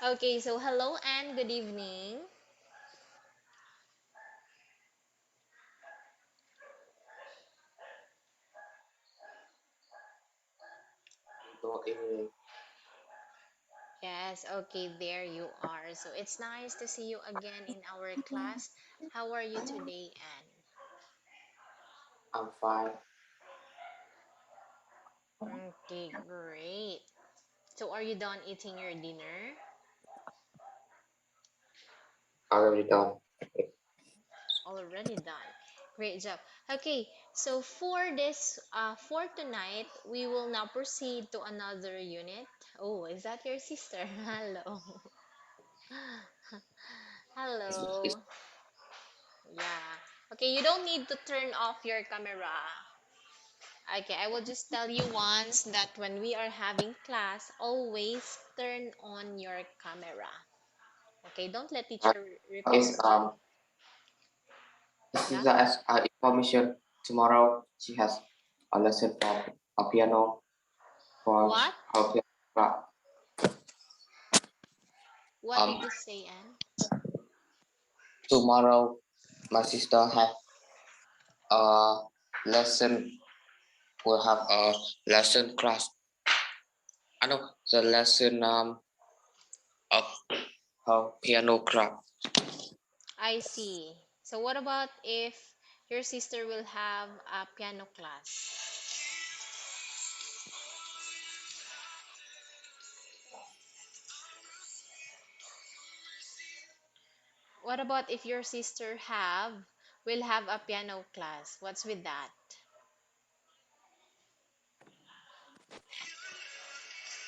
Okay, so hello and good evening. Good evening. Yes, okay, there you are. So it's nice to see you again in our class. How are you today, I'm fine. Anne? Okay, great. So are you done eating your dinner? Already done. Already done. Great job. Okay, so for tonight, we will now proceed to another unit. Oh, is that your sister? Hello. It's Hello. Yeah. Okay, you don't need to turn off your camera. Okay, I will just tell you once that when we are having class, always turn on your camera. Okay, don't let uh, teacher repeat is that. this is Yeah? the information. Tomorrow she has a lesson for a piano for What? her piano class. What Um did you say, Anne? Tomorrow my sister have a lesson will have a lesson class. I know the lesson of her piano class. I see. So what about if your sister will have a piano class? What about if your sister will have a piano class? What's with that?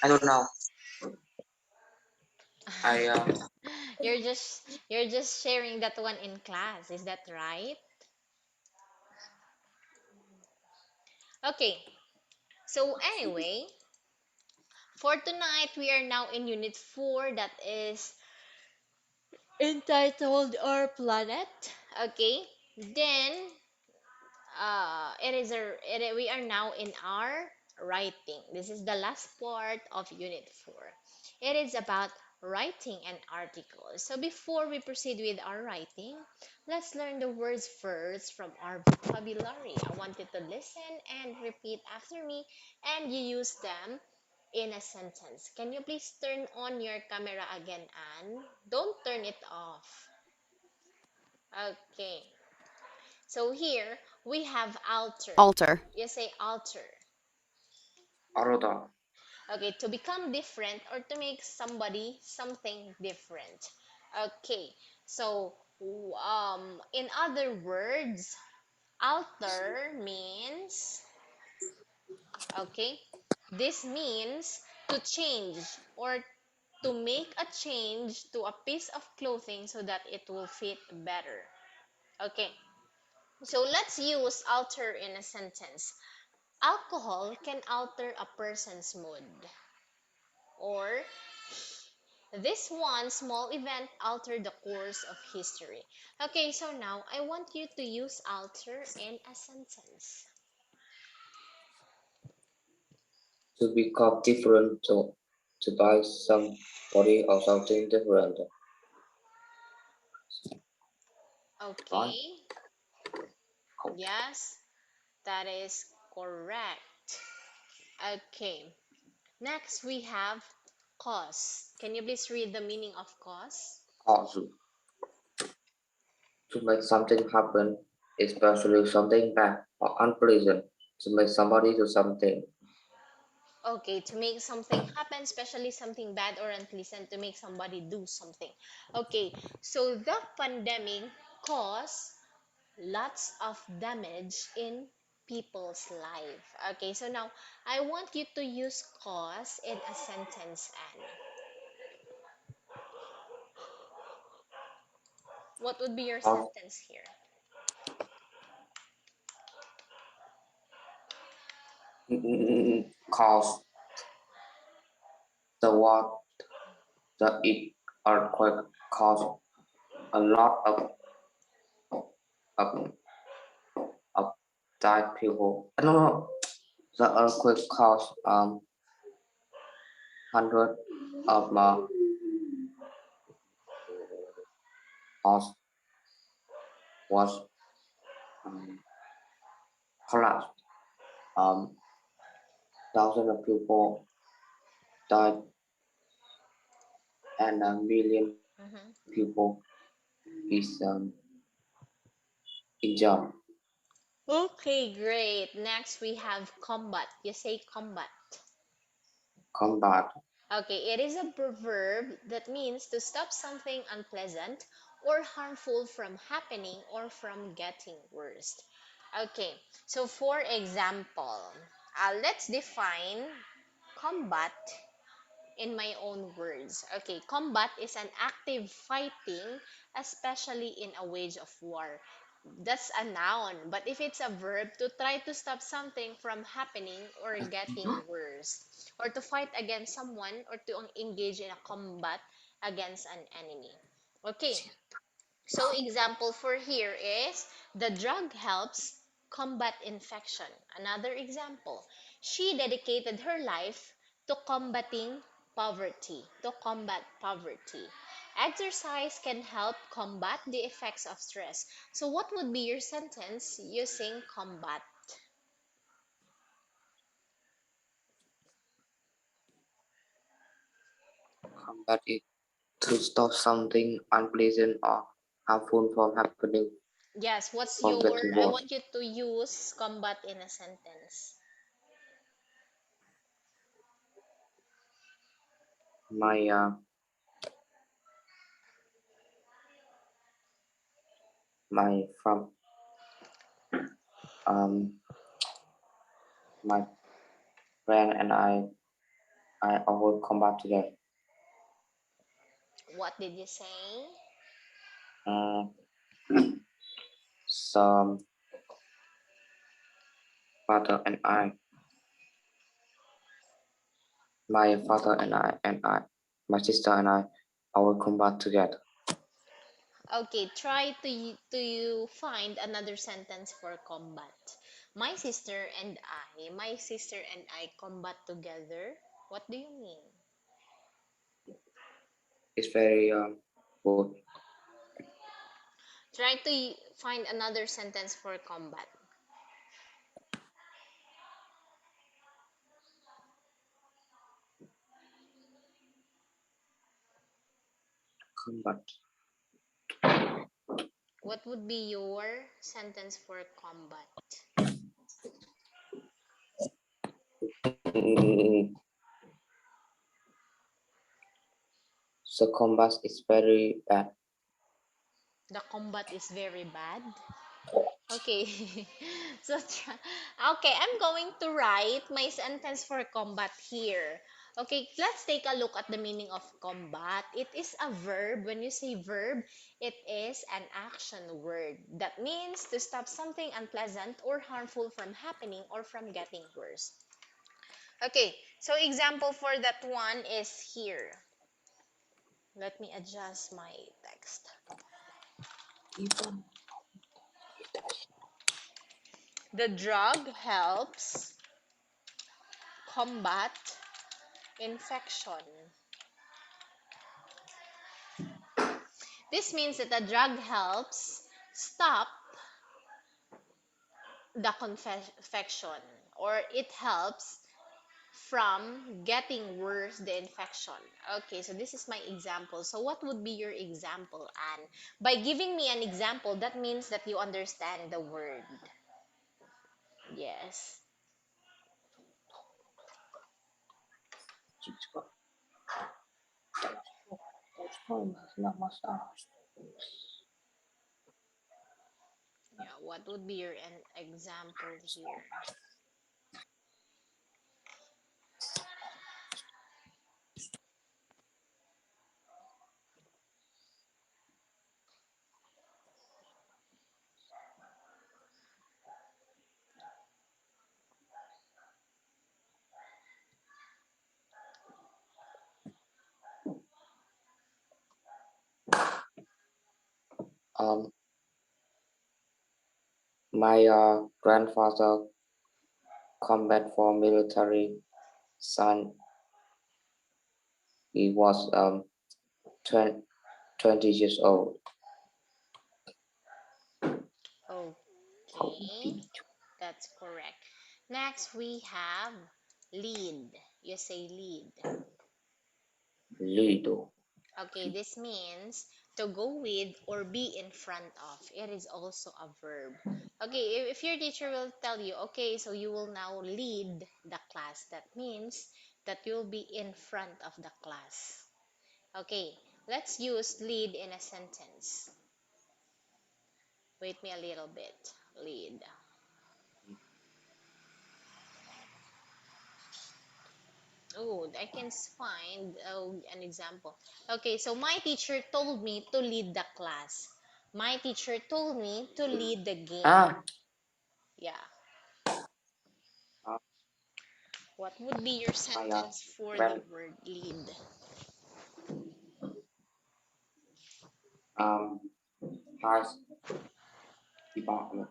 I don't know. I You're just sharing that one in class. Is that right? Okay. So anyway, for tonight we are now in unit 4 that is entitled Our Planet. Okay. Then we are now in our writing. This is the last part of unit 4. It is about writing an article. So before we proceed with our writing, let's learn the words first from our vocabulary. I want you to listen and repeat after me, and you use them in a sentence. Can you please turn on your camera again, Anne? Don't turn it off. Okay. So here we have alter. Alter. You say alter. Aroda. Okay, to become different or to make somebody something different. Okay, so in other words, alter means, okay, this means to change or to make a change to a piece of clothing so that it will fit better. Okay, so let's use alter in a sentence. Alcohol can alter a person's mood. Or this one small event altered the course of history. Okay, so now I want you to use alter in a sentence. To become different, to buy somebody or something different. Right? Okay, yes, that is correct. Okay, next we have cause. Can you please read the meaning of cause? Also, to make something happen, especially something bad or unpleasant, to make somebody do something. Okay, to make something happen, especially something bad or unpleasant, to make somebody do something. Okay, so the pandemic caused lots of damage in people's life. Okay, so now I want you to use cause in a sentence, and what would be your Cause, sentence here? cause the what the it earthquake caused a lot of, of died people. I don't know. The earthquake caused hundred of house was collapsed. Um, Thousands of people died and a million Mhm. people is injured. Okay, great. Next we have combat. You say combat. Combat, Okay, it is a verb that means to stop something unpleasant or harmful from happening or from getting worse. Okay, so for example, let's define combat in my own words. Okay, combat is an active fighting, especially in a wage of war. That's a noun, but if it's a verb, to try to stop something from happening or getting worse, or to fight against someone, or to engage in a combat against an enemy. Okay, so example for here is the drug helps combat infection. Another example, she dedicated her life to combating poverty, to combat poverty. Exercise can help combat the effects of stress. So what would be your sentence using combat? combat is to stop something unpleasant or harmful from happening Yes, what's or your getting I worse. want you to use combat in a sentence. My my from um my friend and I will combat today. What did you say? Um, some father and I, my father and I, my sister and I will combat together. Okay, try to you find another sentence for combat. My sister and I combat together. What do you mean? It's very good. Try to find another sentence for combat. Combat. What would be your sentence for combat? Mm, so combat is very bad. The combat is very bad. Okay. so okay, I'm going to write my sentence for combat here. Okay, let's take a look at the meaning of combat. It is a verb. When you say verb, it is an action word. That means to stop something unpleasant or harmful from happening or from getting worse. Okay, so example for that one is here. Let me adjust my text. The drug helps combat infection. This means that the drug helps stop the infection, or it helps from getting worse the infection. Okay, so this is my example. So what would be your example, Anne? By giving me an example, that means that you understand the word. Yes. Yeah, what would be your example here? Um, my grandfather combat for military son. He was 20, 20 years old. Okay, that's correct. Next, we have lead. You say lead. Lido. Okay, this means to go with or be in front of. It is also a verb. Okay, if your teacher will tell you, okay, so you will now lead the class, that means that you'll be in front of the class. Okay, let's use lead in a sentence. Wait me a little bit. Lead. Oh, I can find an example. Okay, so my teacher told me to lead the class. My teacher told me to lead the game. Ah, Yeah. uh, What would be your saya sentence for the when word lead? um has development.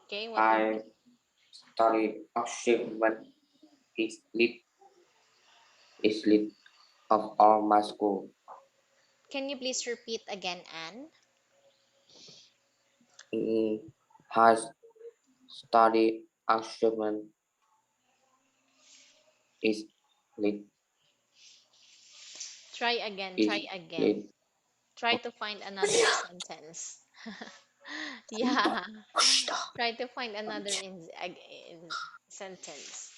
Okay, what would be? I study achievement is lead of all my school. Can you please repeat again, Anne? He has study achievement is lead Try again, is try again. lead Try of to find another sentence. Yeah, try to find another in sentence.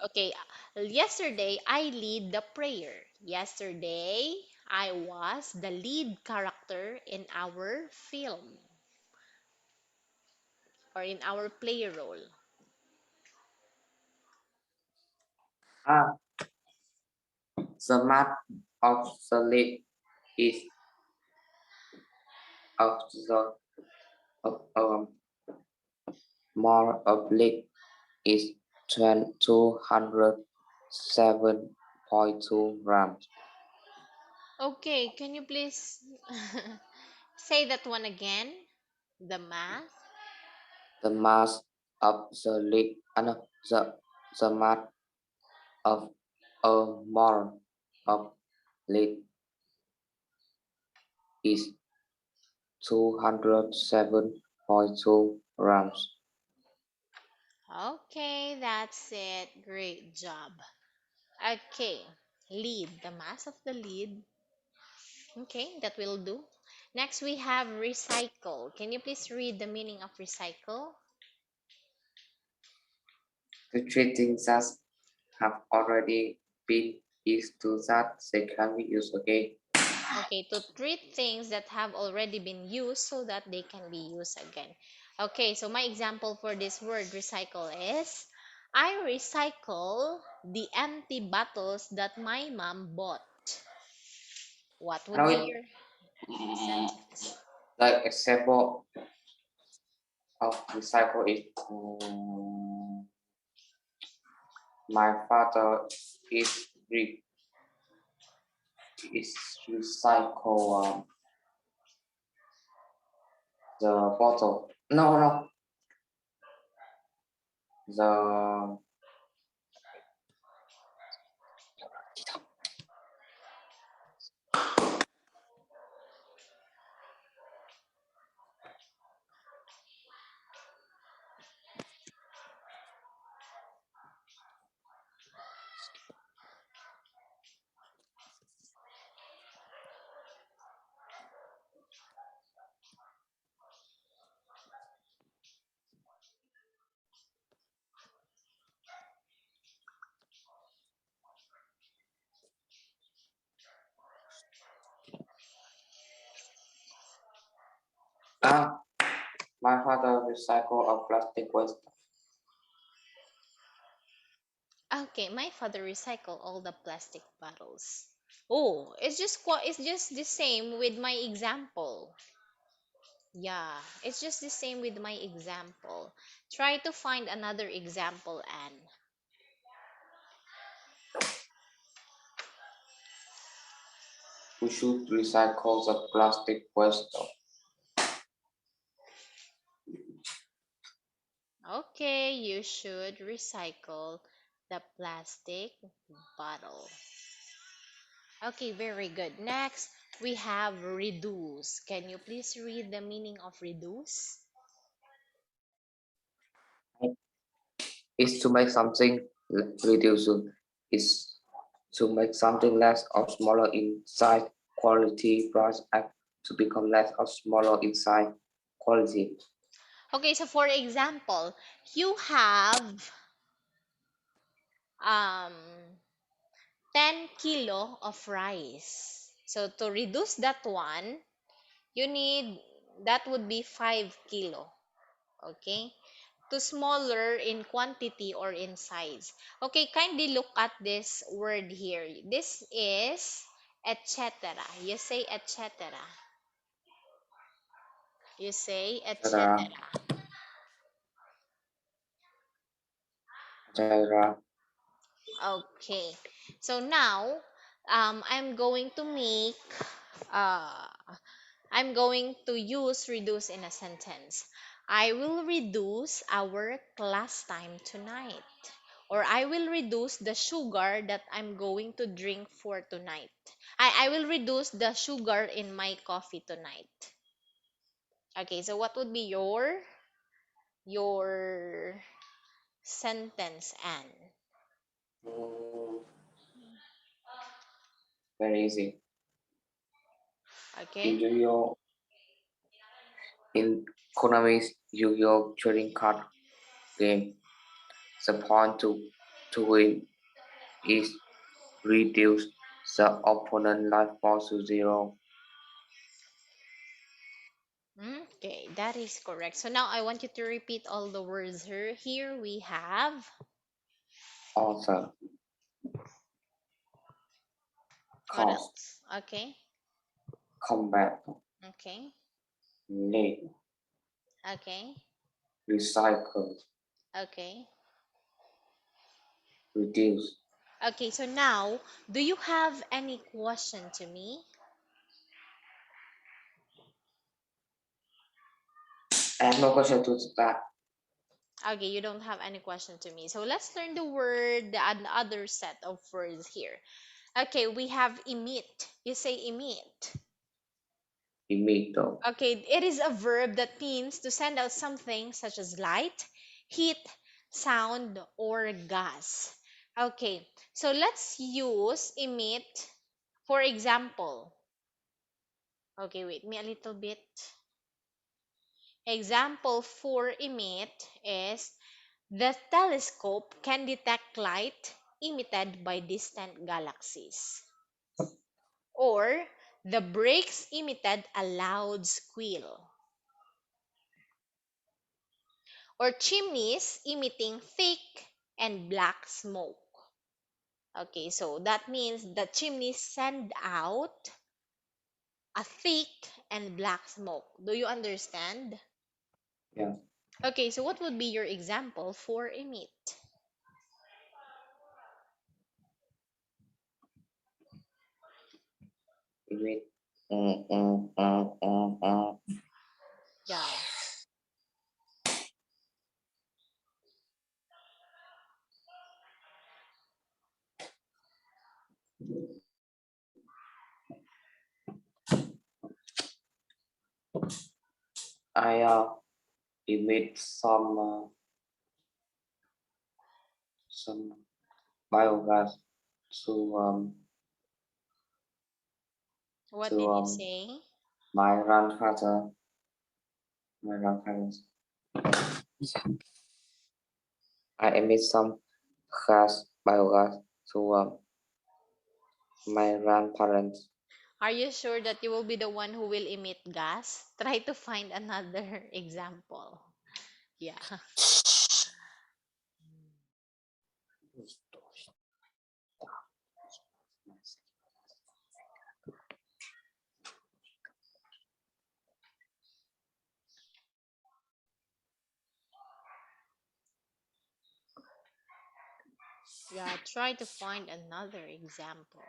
Okay, yesterday I lead the prayer. Yesterday I was the lead character in our film or in our play role. ah the map of the lead is of the of, more oblique is 207.2 grams. Okay, can you please say that one again? The math? The mass of the lead and the mass of a mole of lead is 207.2 grams. Okay, that's it. Great job. Okay, lead. The mass of the lead. Okay, that will do. Next, we have recycle. Can you please read the meaning of recycle? The three things that have already been used to that they can be used again. Okay, to treat things that have already been used so that they can be used again. Okay, so my example for this word recycle is I recycle the empty bottles that my mom bought. What I know would be it. your sentence? Like example of recycle is my father is re- is recycle the bottle. No, no, the ah my father recycle a plastic waste. Okay, my father recycle all the plastic bottles. Oh, it's just the same with my example. Yeah, it's just the same with my example. Try to find another example, Anne. We should recycle the plastic waste. Okay, you should recycle the plastic bottle. Okay, very good. Next, We have reduce. Can you please read the meaning of reduce? Is to make something reduce. Is to make something less or smaller in size, quality, price, act to become less or smaller in size, quality. Okay, so for example, you have um 10 kilo of rice. So to reduce that one, you need that would be 5 kilo. Okay? To smaller in quantity or in size. Okay, kindly look at this word here. This is etc. You say etc. You say Etc. etc. Etc. Okay. So now, uh, I'm going to use reduce in a sentence. I will reduce our class time tonight. Or I will reduce the sugar that I'm going to drink for tonight. I will reduce the sugar in my coffee tonight. Okay, so what would be your sentence, Anne? Mm, very easy. In Okay? Yu-Gi-Oh! In Konami's Yu-Gi-Oh! Trading card game, the point to win is reduce the opponent life force to zero. Okay, that is correct. So now I want you to repeat all the words here. Here we have Author, what cost, else? Okay, combat, okay, need, okay, recycle, okay. reduce. Okay, so now, do you have any question to me? I have no question to that. Okay, you don't have any question to me. So let's learn the word, the other set of words here. Okay, we have emit. You say emit. Imito, Okay, it is a verb that means to send out something such as light, heat, sound, or gas. Okay, so let's use emit for example. Okay, wait me a little bit. Example for emit is the telescope can detect light emitted by distant galaxies. Or the brakes emitted a loud squeal. Or chimneys emitting thick and black smoke. Okay, so that means the chimneys send out a thick and black smoke. Do you understand? yeah, Okay, so what would be your example for emit? imit. Mm, mm, mm, mm, mm. Yeah. I emit some biogas to What to did you say? my grandfather, my grandparents. I emit some biogas to my grandparents. Are you sure that you will be the one who will emit gas? Try to find another example. Yeah. Yeah, try to find another example.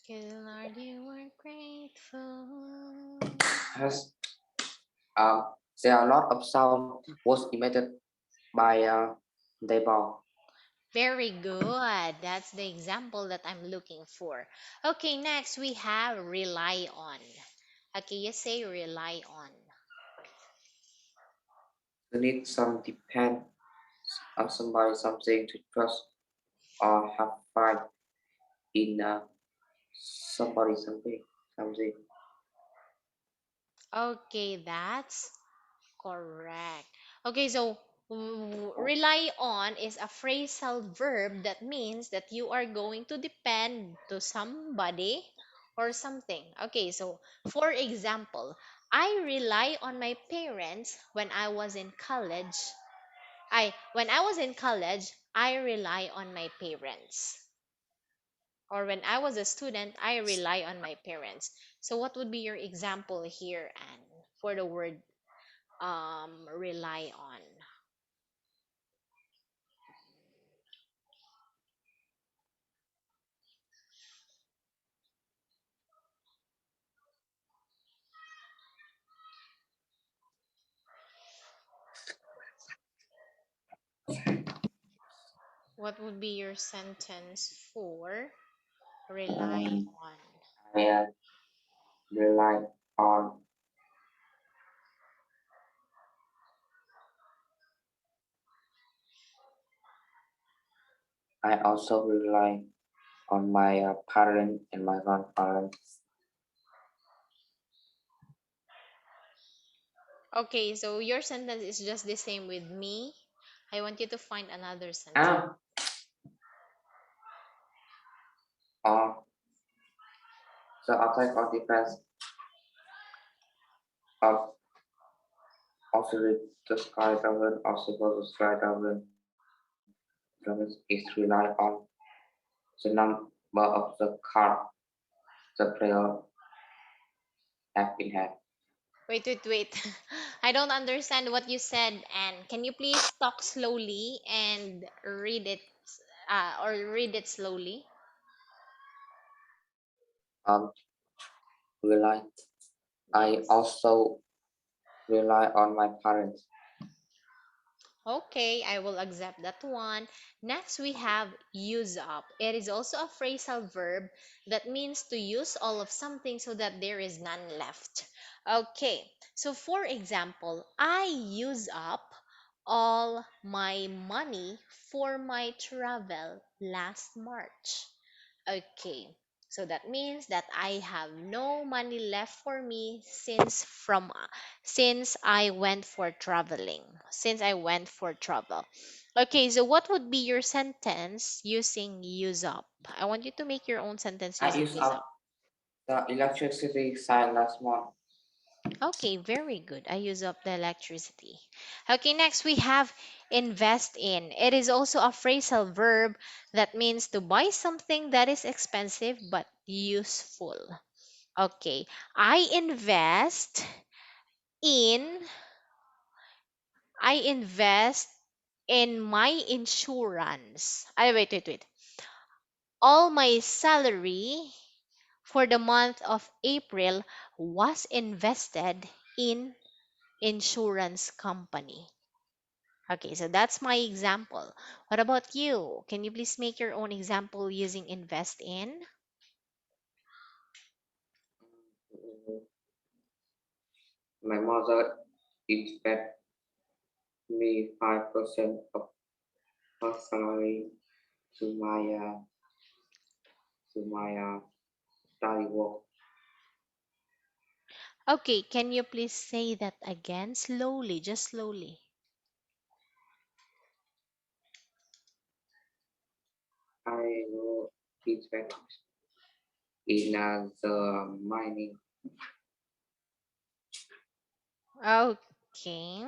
Good Lord, you are grateful. Has there are a lot of sound was emitted by the ball. Very good. That's the example that I'm looking for. Okay, next we have rely on. Okay, you say rely on. You need some depend on somebody, something to trust or have faith in somebody, something. Okay, that's correct. Okay, so rely on is a phrasal verb that means that you are going to depend to somebody or something. Okay, so for example, I rely on my parents when I was in college. When I was in college, I rely on my parents. Or when I was a student, I rely on my parents. So what would be your example here, Anne, for the word rely on? What would be your sentence for rely Um, on? I rely on. I also rely on my parents and my grandparents. Okay, so your sentence is just the same with me. I want you to find another sentence. Ah, uh, the attack of defense of also the sky government, also the sky government is rely on the number of the card the player have in hand. Wait. I don't understand what you said, and can you please talk slowly and read it slowly? Um, rely. I Yes. also rely on my parents. Okay, I will accept that one. Next, we have use up. It is also a phrasal verb that means to use all of something so that there is none left. Okay, so for example, I use up all my money for my travel last March. Okay. So that means that I have no money left for me since I went for traveling. Since I went for travel. Okay, so what would be your sentence using use up? I want you to make your own sentence I using use use up. up the electricity side last month. Okay, very good. I use up the electricity. Okay, next we have invest in. It is also a phrasal verb that means to buy something that is expensive but useful. Okay, I invest in I invest in my insurance. Wait. All my salary for the month of April was invested in insurance company. Okay, so that's my example. What about you? Can you please make your own example using invest in? My mother expect me 5% of her salary to my study work. Okay, can you please say that again slowly, just slowly? I will expect in the mining Okay.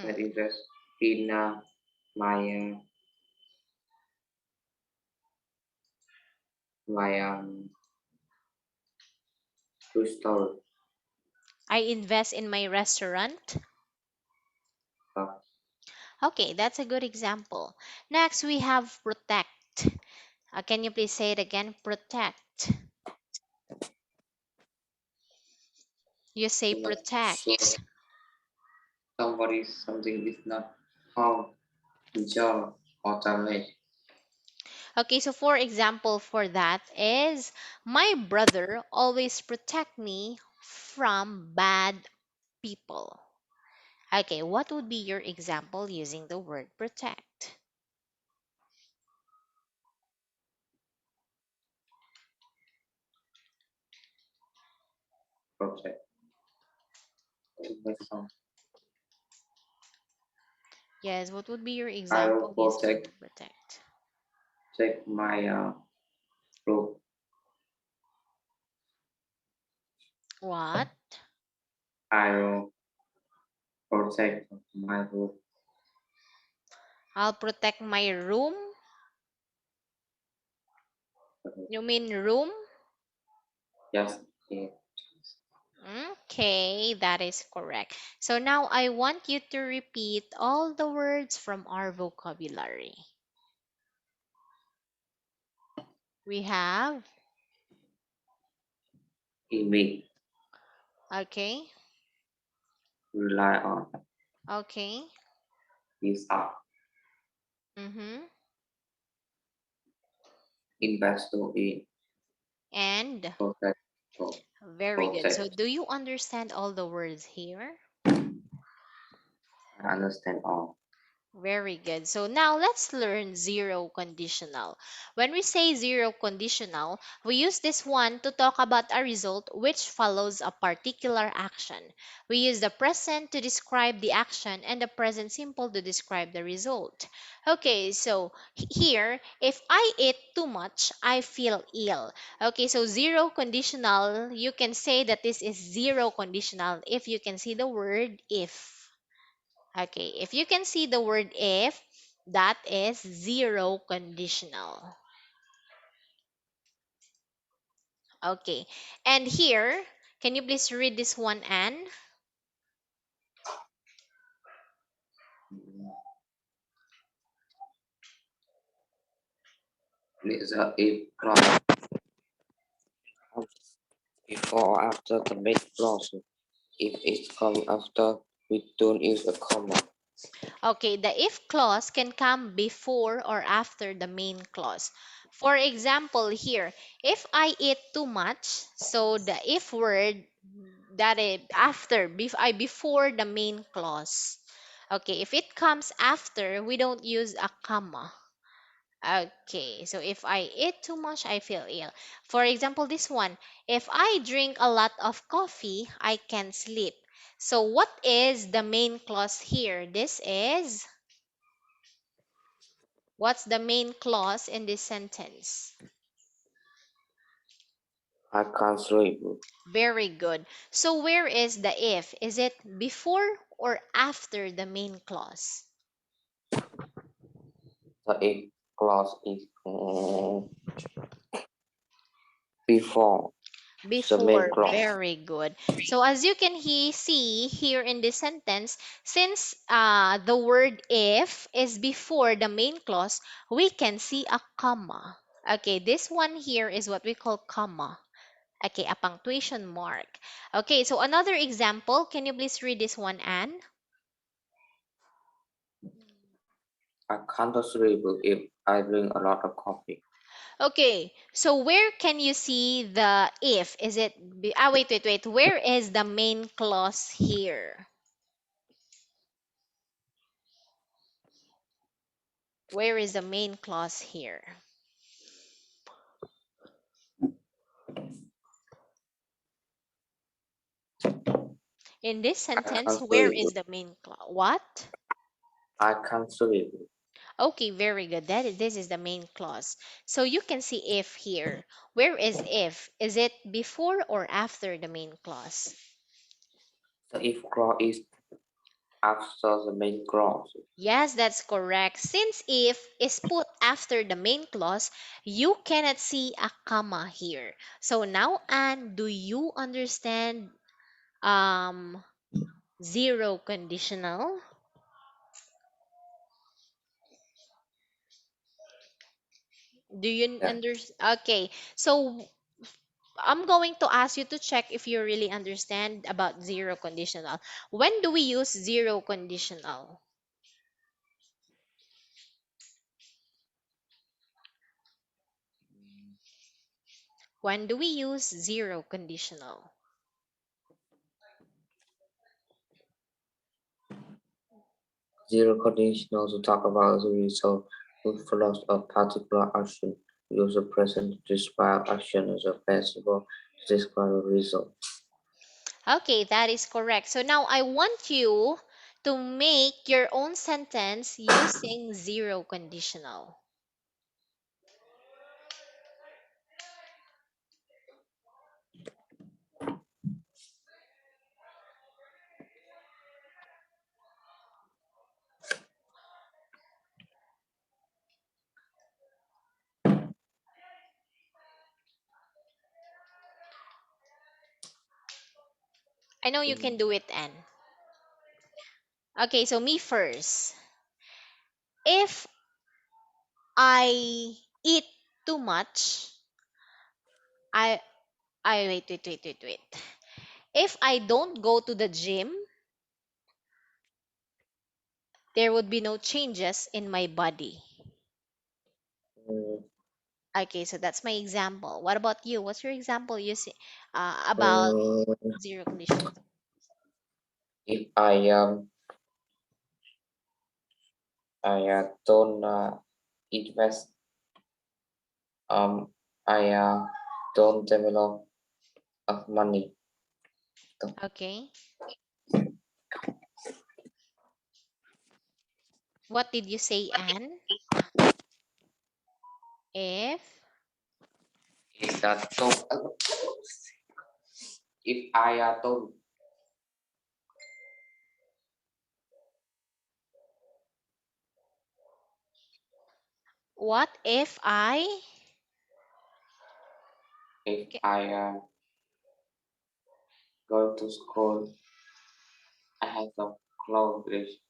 that Mm. invest in my my food store I invest in my restaurant. stuff. Okay, that's a good example. Next, we have protect. Can you please say it again? Protect. You say So protect. somebody something is not harm, injure, or damage. Okay, so for example for that is my brother always protect me from bad people. Okay, what would be your example using the word protect? Protect. To make some. Yes, what would be your I will example using the protect word protect? my group. What? I will protect my group. I'll protect my room. You mean room? Just it. Okay, that is correct. So now I want you to repeat all the words from our vocabulary. We have, Image. okay, Rely on. okay, These are. mm-hmm, Invest in. and Protect. very good. So Protect. do you understand all the words here? I understand all. Very good. So now let's learn zero conditional. When we say zero conditional, we use this one to talk about a result which follows a particular action. We use the present to describe the action and the present simple to describe the result. Okay, so here, if I eat too much, I feel ill. Okay, so zero conditional, you can say that this is zero conditional if you can see the word if. Okay, if you can see the word if, that is zero conditional. Okay, and here, can you please read this one, Anne? Laser if clause before or after the main clause. If it comes after, we don't use a comma. Okay, the if clause can come before or after the main clause. For example, here, if I eat too much, so the if word that is after, before the main clause. Okay, if it comes after, we don't use a comma. Okay, so if I eat too much, I feel ill. For example, this one, if I drink a lot of coffee, I can sleep. So what is the main clause here? This is, what's the main clause in this sentence? I can't sleep. Very good. So where is the if? Is it before or after the main clause? The if clause is before the main Before, clause. very good. So as you can see here in this sentence, since the word if is before the main clause, we can see a comma. Okay, this one here is what we call comma. Okay, a punctuation mark. Okay, so another example, can you please read this one, Anne? I can't sleep if I drink a lot of coffee. Okay, so where can you see the if? Is it, wait. Where is the main clause here? Where is the main clause here? In this I sentence, can't where sleep. is the main clause? What? I can't sleep. Okay, very good. This is the main clause. So you can see if here. Where is if? Is it before or after the main clause? The if clause is after the main clause. Yes, that's correct. Since if is put after the main clause, you cannot see a comma here. So now, Anne, do you understand um zero conditional? Do you Yeah. understand? Okay, so I'm going to ask you to check if you really understand about zero conditional. When do we use zero conditional? When do we use zero conditional? Zero conditional to talk about the result who follows a particular action. Use the present to describe action as a principle to describe a result. Okay, that is correct. So now I want you to make your own sentence using zero conditional. I know you Mm, can do it, Anne. Okay, so me first. If I eat too much, I wait. If I don't go to the gym, there would be no changes in my body. mm, Okay, so that's my example. What about you? What's your example using about mm, zero conditional? if I don't invest, um I don't develop of money. Okay. What did you say, Anne? If Is that don't if I don't what if I if okay, I go to school, I have some clothes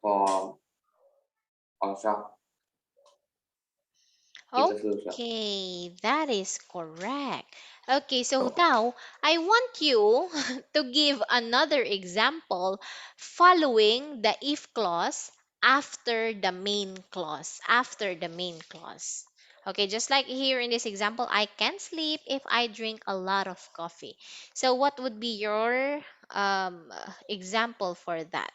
for a shop in the future. okay, that is correct. Okay, so now I want you to give another example following the if clause after the main clause. After the main clause. Okay, just like here in this example, I can sleep if I drink a lot of coffee. So, what would be your example for that?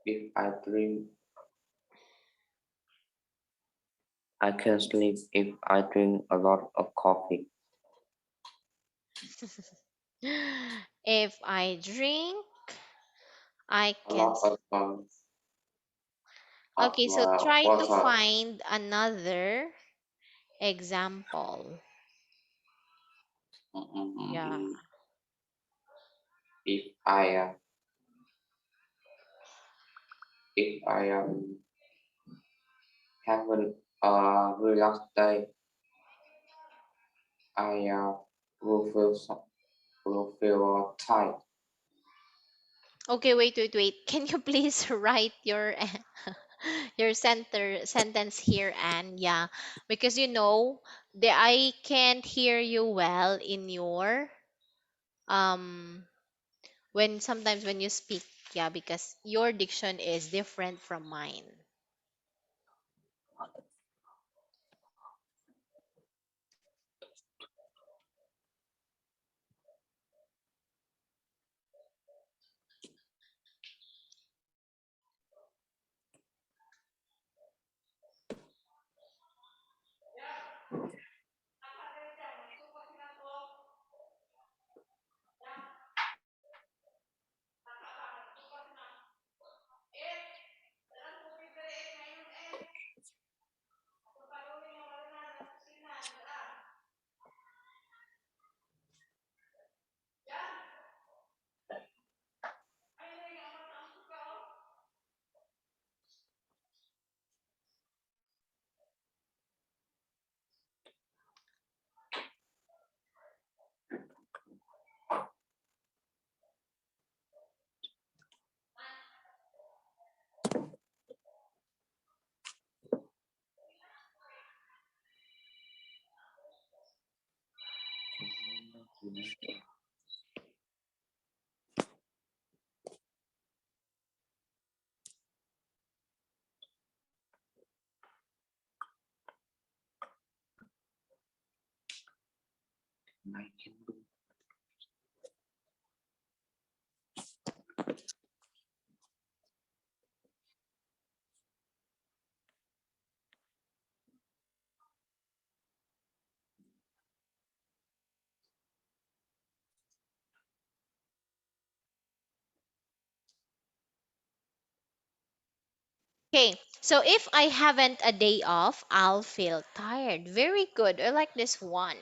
If I drink, I can sleep if I drink a lot of coffee. If I drink, I A can. lot of Okay, so try to water. find another example. Mm, mm, mm, Yeah. mm. If I have a relaxed day, I will feel will feel tired. Okay, wait. Can you please write your your sentence here, and yeah, because I can't hear you well in your um when sometimes when you speak, yeah, because your diction is different from mine. Okay, so if I haven't a day off, I'll feel tired. Very good. I like this one.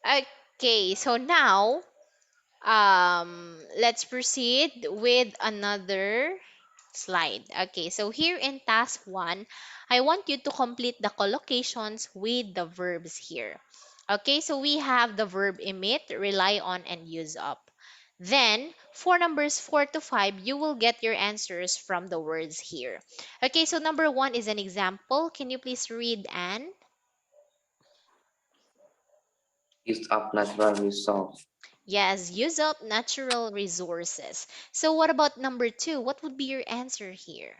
Okay, so now let's proceed with another slide. Okay, so here in task 1, I want you to complete the collocations with the verbs here. Okay, so we have the verb emit, rely on, and use up. Then for numbers 4 to 5, you will get your answers from the words here. Okay, so number 1 is an example. Can you please read, Anne? Use up natural resource. Yes, use up natural resources. So what about number 2? What would be your answer here?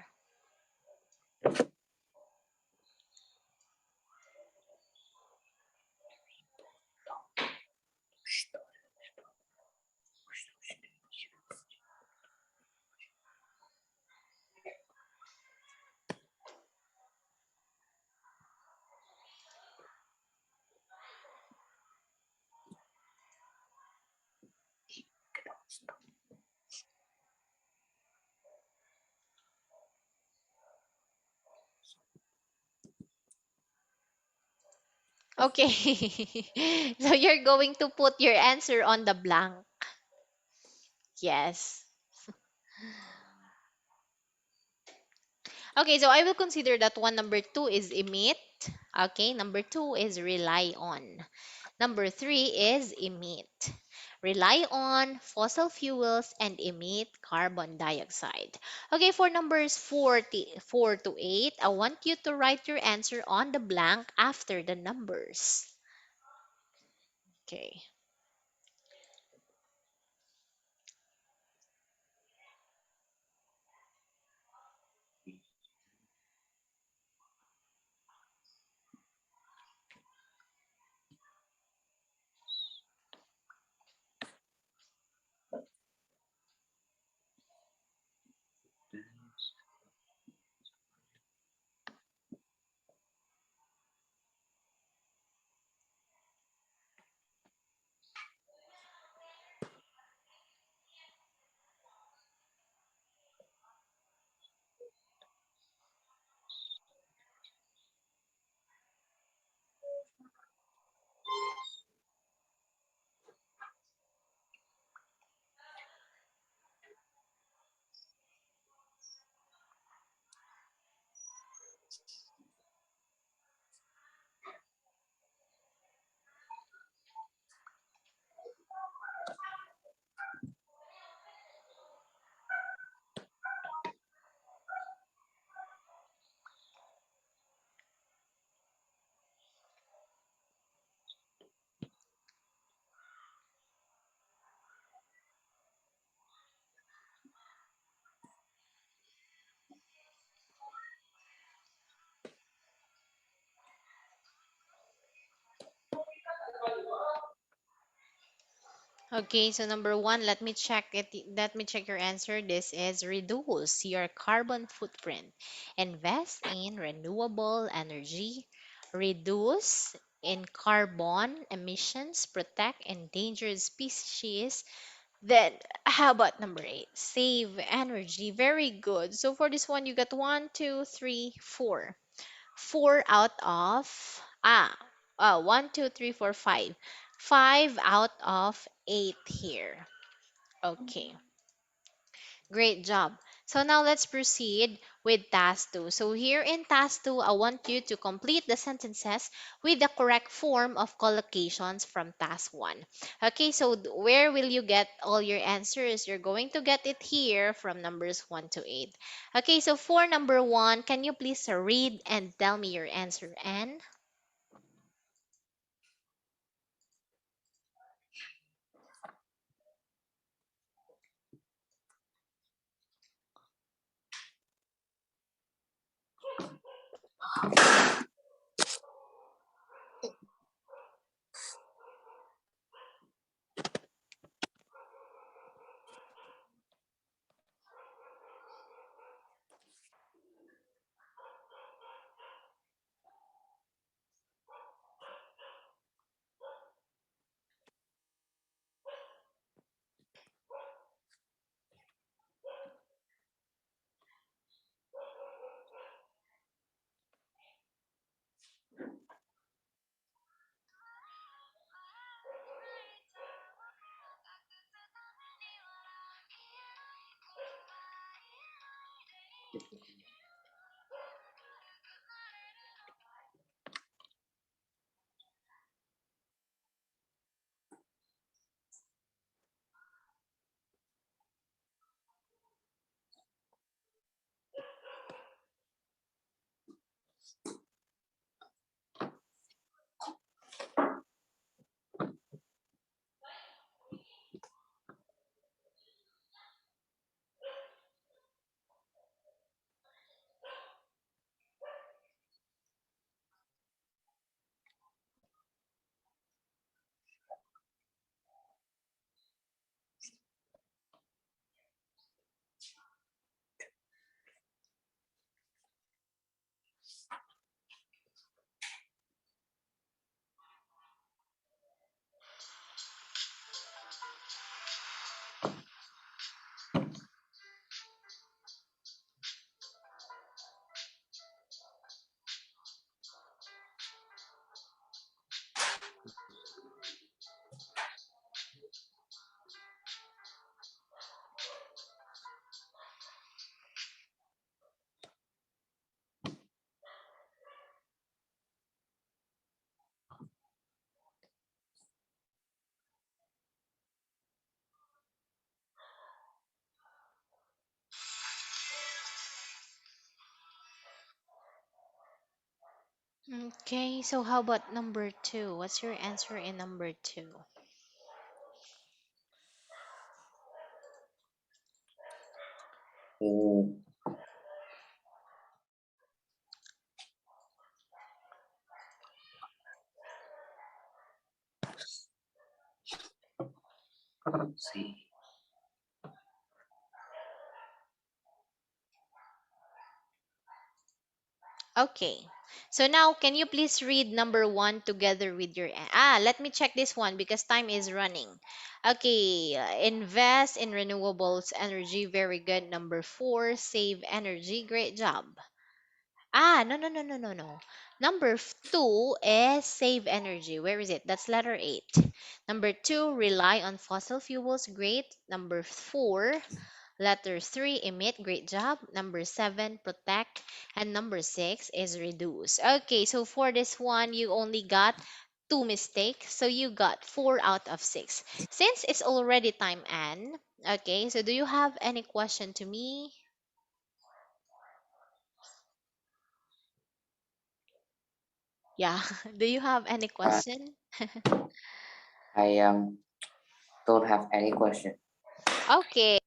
Okay. So you're going to put your answer on the blank. Yes. Okay, so I will consider that one. Number 2 is emit. Okay, number 2 is rely on. Number 3 is emit. Rely on fossil fuels and emit carbon dioxide. Okay, for numbers 4 to 8, I want you to write your answer on the blank after the numbers. Okay. Okay, so number 1, let me check it. Let me check your answer. This is reduce your carbon footprint. Invest in renewable energy. Reduce in carbon emissions. Protect endangered species. Then, how about number 8? Save energy. Very good. So for this one, you got 1, 2, 3, 4. 4 out of ah 1, 2, 3, 4, 5. 5 out of 8 here. Okay, great job. So now let's proceed with task 2. So here in task 2, I want you to complete the sentences with the correct form of collocations from task 1. Okay, so where will you get all your answers? You're going to get it here from numbers 1 to 8. Okay, so for number 1, can you please read and tell me your answer, Anne? Okay, so how about number two? What's your answer in number two? Oh, see. Okay. So now, can you please read number one together with your let me check this one because time is running. Okay, invest in renewables energy. Very good. Number four, save energy. Great job. No, no, no, no, no, no. Number two is save energy. Where is it? That's letter eight. Number two, rely on fossil fuels. Great. Number four, letter three, emit. Great job. Number seven, protect. And number six is reduce. Okay, so for this one, you only got two mistakes. So you got four out of six. Since it's already time, Anne. Okay, so do you have any question to me? Yeah. Do you have any Uh, question? I don't have any question. Okay,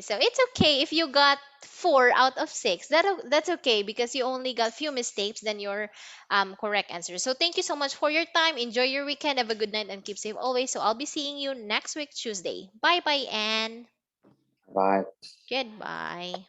so it's okay if you got four out of six. That's okay because you only got few mistakes than your correct answer. So thank you so much for your time. Enjoy your weekend. Have a good night and keep safe always. So I'll be seeing you next week Tuesday. Bye bye and Bye. goodbye.